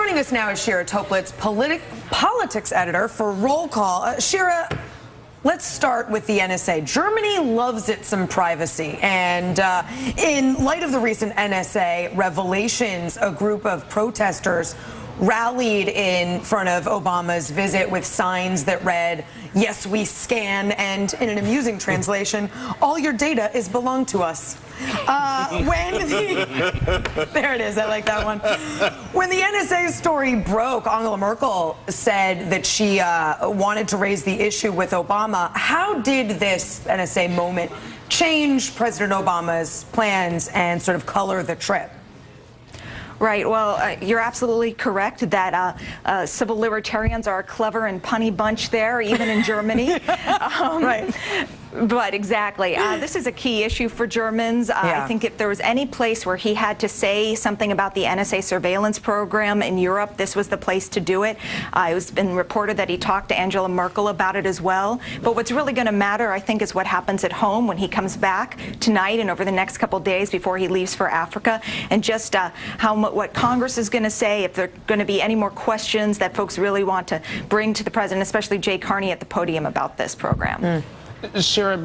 Joining us now is Shira Toeplitz, politics editor for Roll Call. Shira, let's start with the NSA. Germany loves it some privacy, and in light of the recent NSA revelations, a group of protesters rallied in front of Obama's visit with signs that read, "Yes, we scan," and in an amusing translation, "All your data is belong to us." There it is, I like that one. When the NSA story broke, Angela Merkel said that she wanted to raise the issue with Obama. How did this NSA moment change President Obama's plans and sort of color the trip? Right. Well, you're absolutely correct that civil libertarians are a clever and punny bunch there, even in Germany. Right. But exactly. This is a key issue for Germans. I think if there was any place where he had to say something about the NSA surveillance program in Europe, this was the place to do it. It's been reported that he talked to Angela Merkel about it as well. But what's really going to matter, I think, is what happens at home when he comes back tonight and over the next couple days before he leaves for Africa, and just what Congress is going to say, if there are going to be any more questions that folks really want to bring to the president, especially Jay Carney at the podium about this program. Shira,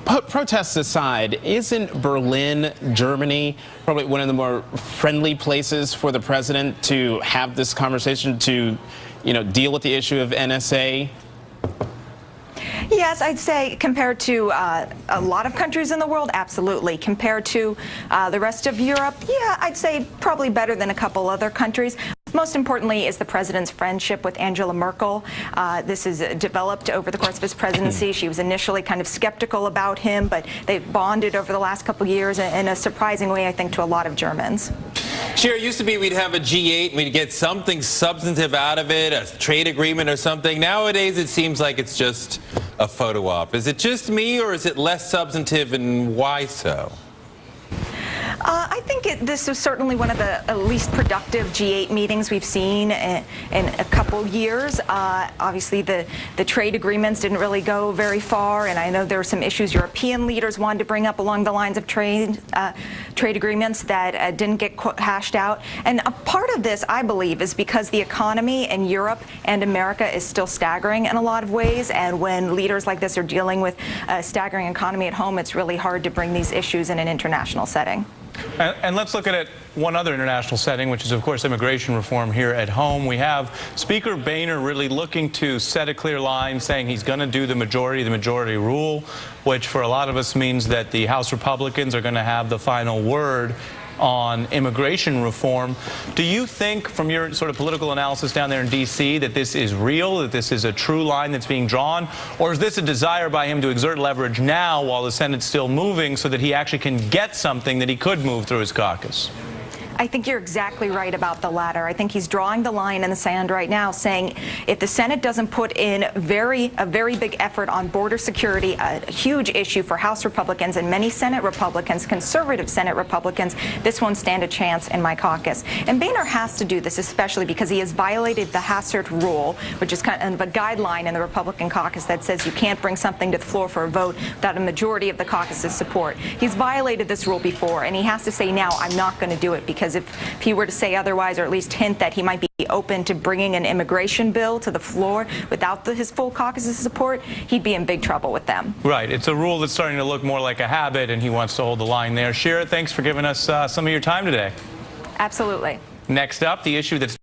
protests aside, isn't Berlin, Germany, probably one of the more friendly places for the president to have this conversation, to, deal with the issue of NSA? Yes, I'd say compared to a lot of countries in the world, absolutely. Compared to the rest of Europe, yeah, I'd say probably better than a couple other countries. Most importantly is the president's friendship with Angela Merkel. This is developed over the course of his presidency. She was initially kind of skeptical about him, but they've bonded over the last couple years in a surprising way, I think, to a lot of Germans. Sure, it used to be we'd have a G8 and we'd get something substantive out of it, a trade agreement or something. Nowadays, it seems like it's just a photo op. Is it just me, or is it less substantive, and why so? I think this was certainly one of the least productive G8 meetings we've seen in a couple years. Obviously, the trade agreements didn't really go very far, and I know there were some issues European leaders wanted to bring up along the lines of trade agreements that didn't get hashed out. And a part of this, I believe, is because the economy in Europe and America is still staggering in a lot of ways, and when leaders like this are dealing with a staggering economy at home, it's really hard to bring these issues in an international setting. And let's look at it one other international setting, which is, of course, immigration reform here at home. We have Speaker Boehner really looking to set a clear line, saying he's going to do the majority rule, which for a lot of us means that the House Republicans are going to have the final word on immigration reform. Do you think, from your sort of political analysis down there in D.C., that this is real, that this is a true line that's being drawn, or is this a desire by him to exert leverage now while the Senate's still moving so that he actually can get something that he could move through his caucus? I think you're exactly right about the latter. I think he's drawing the line in the sand right now, saying if the Senate doesn't put in a very big effort on border security, a huge issue for House Republicans and many Senate Republicans, conservative Senate Republicans, this won't stand a chance in my caucus. And Boehner has to do this, especially because he has violated the Hassert rule, which is kind of a guideline in the Republican caucus that says you can't bring something to the floor for a vote without a majority of the caucus's support. He's violated this rule before, and he has to say now, I'm not going to do it, because if he were to say otherwise, or at least hint that he might be open to bringing an immigration bill to the floor without his full caucus's support, he'd be in big trouble with them. Right. It's a rule that's starting to look more like a habit, and he wants to hold the line there. Shira, thanks for giving us some of your time today. Absolutely. Next up, the issue that's